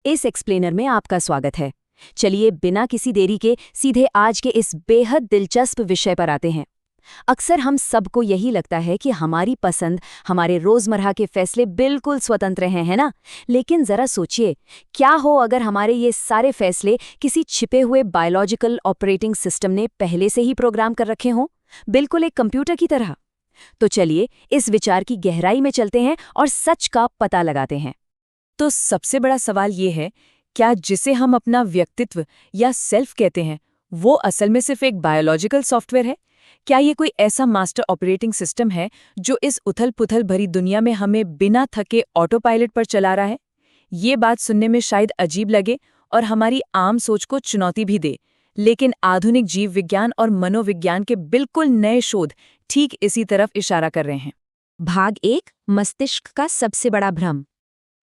इस एक्सप्लेनर में आपका स्वागत है। चलिए बिना किसी देरी के सीधे आज के इस बेहद दिलचस्प विषय पर आते हैं। अक्सर हम सबको यही लगता है कि हमारी पसंद, हमारे रोजमर्रा के फैसले बिल्कुल स्वतंत्र हैं, है ना? लेकिन जरा सोचिए, क्या हो अगर हमारे ये सारे फैसले किसी छिपे हुए बायोलॉजिकल ऑपरेटिंग सिस्टम ने पहले से ही प्रोग्राम कर रखे हों, बिल्कुल एक कंप्यूटर की तरह। तो चलिए इस विचार की गहराई में चलते हैं और सच का पता लगाते हैं। तो सबसे बड़ा सवाल ये है, क्या जिसे हम अपना व्यक्तित्व या सेल्फ कहते हैं, वो असल में सिर्फ एक बायोलॉजिकल सॉफ्टवेयर है? क्या ये कोई ऐसा मास्टर ऑपरेटिंग सिस्टम है जो इस उथल-पुथल भरी दुनिया में हमें बिना थके ऑटो पायलट पर चला रहा है? ये बात सुनने में शायद अजीब लगे और हमारी आम सोच को चुनौती भी दे, लेकिन आधुनिक जीव विज्ञान और मनोविज्ञान के बिल्कुल नए शोध ठीक इसी तरफ इशारा कर रहे हैं। भाग 1, मस्तिष्क का सबसे बड़ा भ्रम।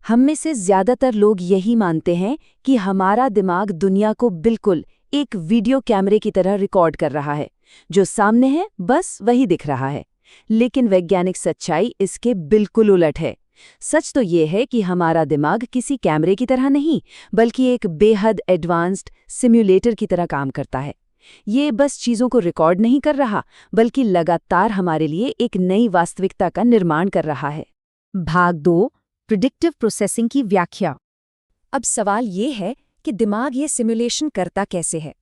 हम में से ज्यादातर लोग यही मानते हैं कि हमारा दिमाग दुनिया को बिल्कुल एक वीडियो कैमरे की तरह रिकॉर्ड कर रहा है। जो सामने है बस वही दिख रहा है। लेकिन वैज्ञानिक सच्चाई इसके बिल्कुल उलट है। सच तो ये है कि हमारा दिमाग किसी कैमरे की तरह नहीं, बल्कि एक बेहद एडवांस्ड सिम्युलेटर की तरह काम करता है। ये बस चीजों को रिकॉर्ड नहीं कर रहा, बल्कि लगातार हमारे लिए एक नई वास्तविकता का निर्माण कर रहा है। भाग 2, प्रिडिक्टिव प्रोसेसिंग की व्याख्या। अब सवाल ये है कि दिमाग ये सिमुलेशन करता कैसे है।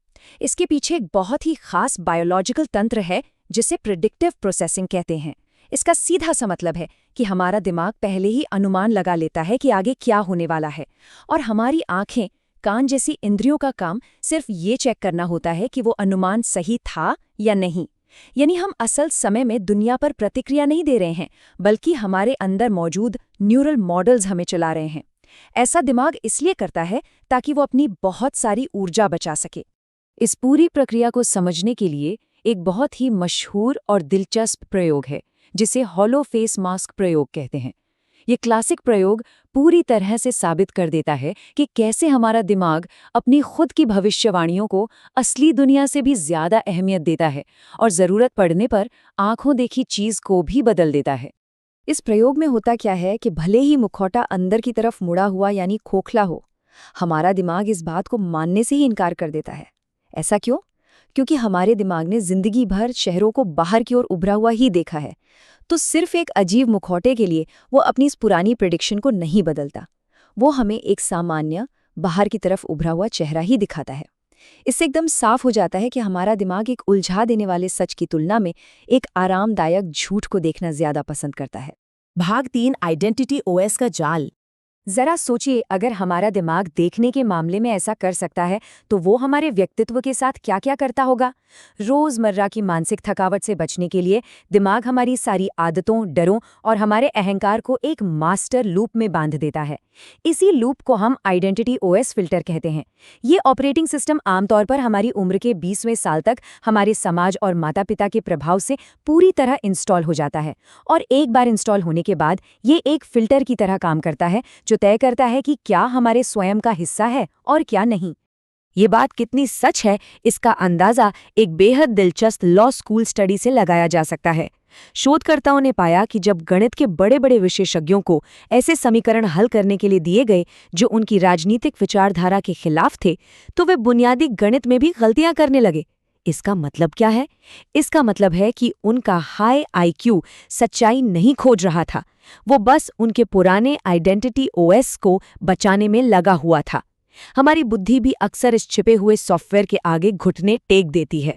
इसके पीछे एक बहुत ही खास बायोलॉजिकल तंत्र है जिसे प्रिडिक्टिव प्रोसेसिंग कहते हैं। इसका सीधा सा मतलब है कि हमारा दिमाग पहले ही अनुमान लगा लेता है कि आगे क्या होने वाला है, और हमारी आंखें, कान जैसी इंद्रियों का काम सिर्फ ये चेक करना होता है कि वो अनुमान सही था या नहीं। यानी हम असल समय में दुनिया पर प्रतिक्रिया नहीं दे रहे हैं, बल्कि हमारे अंदर मौजूद न्यूरल मॉडल्स हमें चला रहे हैं। ऐसा दिमाग इसलिए करता है ताकि वो अपनी बहुत सारी ऊर्जा बचा सके। इस पूरी प्रक्रिया को समझने के लिए एक बहुत ही मशहूर और दिलचस्प प्रयोग है जिसे हॉलो फेस मास्क प्रयोग कहते हैं। ये क्लासिक प्रयोग पूरी तरह से साबित कर देता है कि कैसे हमारा दिमाग अपनी खुद की भविष्यवाणियों को असली दुनिया से भी ज्यादा अहमियत देता है और ज़रूरत पड़ने पर आंखों देखी चीज को भी बदल देता है। इस प्रयोग में होता क्या है कि भले ही मुखौटा अंदर की तरफ मुड़ा हुआ यानी खोखला हो, हमारा दिमाग इस बात को मानने से ही इनकार कर देता है। ऐसा क्यों? क्योंकि हमारे दिमाग ने जिंदगी भर शहरों को बाहर की ओर उभरा हुआ ही देखा है। तो सिर्फ एक अजीब मुखौटे के लिए वो अपनी इस पुरानी प्रेडिक्शन को नहीं बदलता। वो हमें एक सामान्य, बाहर की तरफ उभरा हुआ चेहरा ही दिखाता है। इससे एकदम साफ हो जाता है कि हमारा दिमाग एक उलझा देने वाले सच की तुलना में एक आरामदायक झूठ को देखना ज्यादा पसंद करता है। भाग 3, आइडेंटिटी ओएस का जाल। जरा सोचिए, अगर हमारा दिमाग देखने के मामले में ऐसा कर सकता है तो वो हमारे व्यक्तित्व के साथ क्या क्या करता होगा। रोजमर्रा की मानसिक थकावट से बचने के लिए दिमाग हमारी सारी आदतों, डरों और हमारे अहंकार को एक मास्टर लूप में बांध देता है। इसी लूप को हम आइडेंटिटी ओएस फिल्टर कहते हैं। ये ऑपरेटिंग सिस्टम आमतौर पर हमारी उम्र के 20वें साल तक हमारे समाज और माता पिता के प्रभाव से पूरी तरह इंस्टॉल हो जाता है, और एक बार इंस्टॉल होने के बाद ये एक फिल्टर की तरह काम करता है जो तय करता है कि क्या हमारे स्वयं का हिस्सा है और क्या नहीं। ये बात कितनी सच है, इसका अंदाजा एक बेहद दिलचस्प लॉ स्कूल स्टडी से लगाया जा सकता है। शोधकर्ताओं ने पाया कि जब गणित के बड़े बड़े विशेषज्ञों को ऐसे समीकरण हल करने के लिए दिए गए जो उनकी राजनीतिक विचारधारा के खिलाफ थे, तो वे बुनियादी गणित में भी गलतियां करने लगे। इसका मतलब क्या है? इसका मतलब है कि उनका हाई आईक्यू सच्चाई नहीं खोज रहा था, वो बस उनके पुराने आइडेंटिटी ओएस को बचाने में लगा हुआ था। हमारी बुद्धि भी अक्सर इस छिपे हुए सॉफ्टवेयर के आगे घुटने टेक देती है।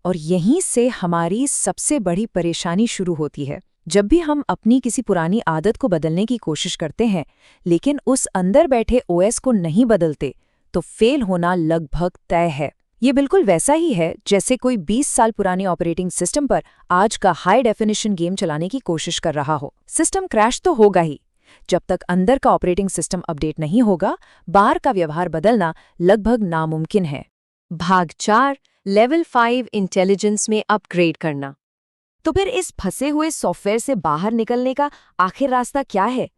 और यहीं से हमारी सबसे बड़ी परेशानी शुरू होती है। जब भी हम अपनी किसी पुरानी आदत को बदलने की कोशिश करते हैं, लेकिन उस अंदर बैठे ओएस को नहीं बदलते, तो फेल होना लगभग तय है। ये बिल्कुल वैसा ही है जैसे कोई 20 साल पुराने ऑपरेटिंग सिस्टम पर आज का हाई डेफिनेशन गेम चलाने की कोशिश कर रहा हो। सिस्टम क्रैश तो होगा ही। जब तक अंदर का ऑपरेटिंग सिस्टम अपडेट नहीं होगा, बाहर का व्यवहार बदलना लगभग नामुमकिन है। भाग 4, लेवल 5 इंटेलिजेंस में अपग्रेड करना। तो फिर इस फंसे हुए सॉफ्टवेयर से बाहर निकलने का आखिर रास्ता क्या है?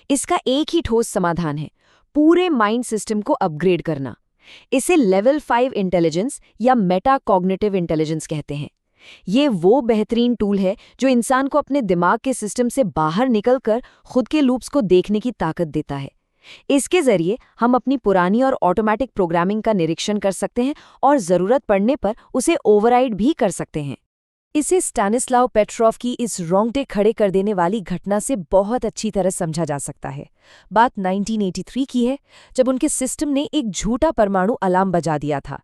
इसका एक ही ठोस समाधान है, पूरे माइंड सिस्टम को अपग्रेड करना। इसे लेवल 5 इंटेलिजेंस या मेटा कॉग्निटिव इंटेलिजेंस कहते हैं। ये वो बेहतरीन टूल है जो इंसान को अपने दिमाग के सिस्टम से बाहर निकलकर खुद के लूप्स को देखने की ताकत देता है। इसके जरिए हम अपनी पुरानी और ऑटोमेटिक प्रोग्रामिंग का निरीक्षण कर सकते हैं और ज़रूरत पड़ने पर उसे ओवरराइड भी कर सकते हैं। इसे स्टैनिस्लाव पेट्रोव की इस रोंगटे खड़े कर देने वाली घटना से बहुत अच्छी तरह समझा जा सकता है। बात 1983 की है, जब उनके सिस्टम ने एक झूठा परमाणु अलार्म बजा दिया था।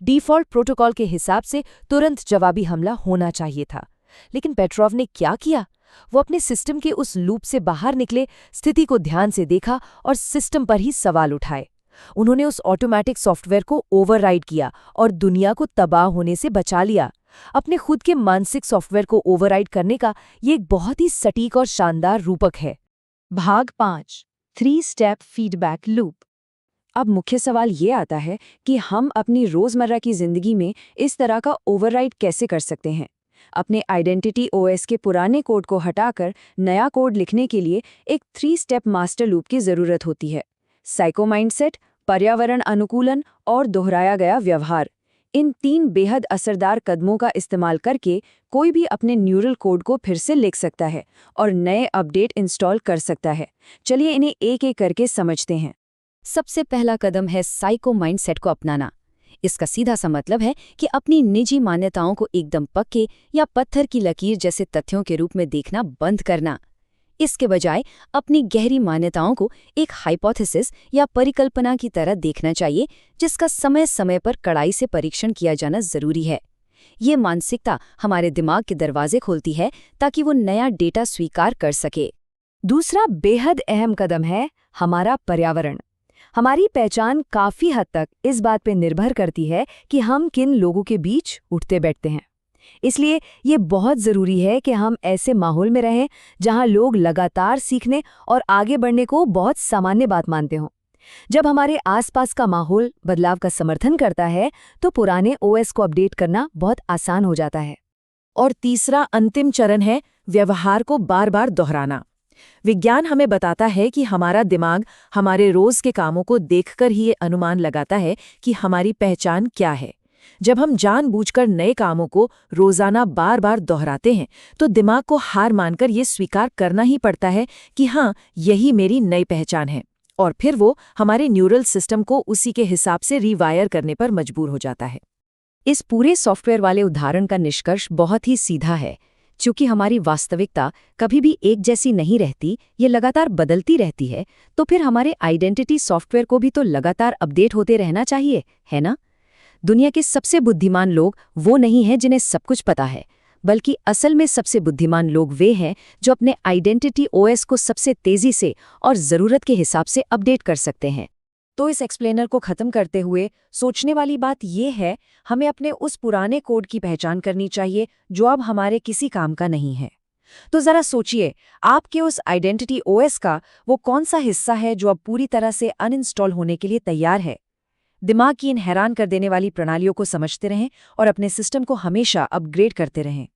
डिफ़ॉल्ट प्रोटोकॉल के हिसाब से तुरंत जवाबी हमला होना चाहिए था, लेकिन पेट्रोव ने क्या किया? वो अपने सिस्टम के उस लूप से बाहर निकले, स्थिति को ध्यान से देखा और सिस्टम पर ही सवाल उठाए। उन्होंने उस ऑटोमेटिक सॉफ्टवेयर को ओवरराइड किया और दुनिया को तबाह होने से बचा लिया। अपने खुद के मानसिक सॉफ्टवेयर को ओवरराइड करने का ये एक बहुत ही सटीक और शानदार रूपक है। भाग 5, 3 स्टेप फीडबैक लूप। अब मुख्य सवाल ये आता है कि हम अपनी रोज़मर्रा की ज़िंदगी में इस तरह का ओवरराइड कैसे कर सकते हैं। अपने आइडेंटिटी ओएस के पुराने कोड को हटाकर नया कोड लिखने के लिए एक 3 स्टेप मास्टर लूप की ज़रूरत होती है। साइको माइंडसेट, पर्यावरण अनुकूलन और दोहराया गया व्यवहार, इन 3 बेहद असरदार कदमों का इस्तेमाल करके कोई भी अपने न्यूरल कोड को फिर से लिख सकता है और नए अपडेट इंस्टॉल कर सकता है। चलिए इन्हें एक एक करके समझते हैं। सबसे पहला कदम है साइको माइंडसेट को अपनाना। इसका सीधा सा मतलब है कि अपनी निजी मान्यताओं को एकदम पक्के या पत्थर की लकीर जैसे तथ्यों के रूप में देखना बंद करना। इसके बजाय अपनी गहरी मान्यताओं को एक हाइपोथेसिस या परिकल्पना की तरह देखना चाहिए, जिसका समय समय पर कड़ाई से परीक्षण किया जाना जरूरी है। ये मानसिकता हमारे दिमाग के दरवाजे खोलती है ताकि वो नया डेटा स्वीकार कर सके। दूसरा बेहद अहम कदम है हमारा पर्यावरण। हमारी पहचान काफ़ी हद तक इस बात पर निर्भर करती है कि हम किन लोगों के बीच उठते बैठते हैं। इसलिए ये बहुत ज़रूरी है कि हम ऐसे माहौल में रहें जहां लोग लगातार सीखने और आगे बढ़ने को बहुत सामान्य बात मानते हों। जब हमारे आसपास का माहौल बदलाव का समर्थन करता है तो पुराने ओएस को अपडेट करना बहुत आसान हो जाता है। और तीसरा अंतिम चरण है व्यवहार को बार बार दोहराना। विज्ञान हमें बताता है कि हमारा दिमाग हमारे रोज के कामों को देखकर ही ये अनुमान लगाता है कि हमारी पहचान क्या है। जब हम जानबूझकर नए कामों को रोजाना बार बार दोहराते हैं तो दिमाग को हार मानकर ये स्वीकार करना ही पड़ता है कि हाँ, यही मेरी नई पहचान है, और फिर वो हमारे न्यूरल सिस्टम को उसी के हिसाब से रिवायर करने पर मजबूर हो जाता है। इस पूरे सॉफ्टवेयर वाले उदाहरण का निष्कर्ष बहुत ही सीधा है। चूंकि हमारी वास्तविकता कभी भी एक जैसी नहीं रहती, ये लगातार बदलती रहती है, तो फिर हमारे आइडेंटिटी सॉफ्टवेयर को भी तो लगातार अपडेट होते रहना चाहिए, है ना? दुनिया के सबसे बुद्धिमान लोग वो नहीं हैं जिन्हें सब कुछ पता है, बल्कि असल में सबसे बुद्धिमान लोग वे हैं जो अपने आइडेंटिटी ओएस को सबसे तेज़ी से और ज़रूरत के हिसाब से अपडेट कर सकते हैं। तो इस एक्सप्लेनर को ख़त्म करते हुए सोचने वाली बात ये है, हमें अपने उस पुराने कोड की पहचान करनी चाहिए जो अब हमारे किसी काम का नहीं है। तो ज़रा सोचिए, आपके उस आइडेंटिटी ओएस का वो कौन सा हिस्सा है जो अब पूरी तरह से अनइंस्टॉल होने के लिए तैयार है। दिमाग की इन हैरान कर देने वाली प्रणालियों को समझते रहें और अपने सिस्टम को हमेशा अपग्रेड करते रहें।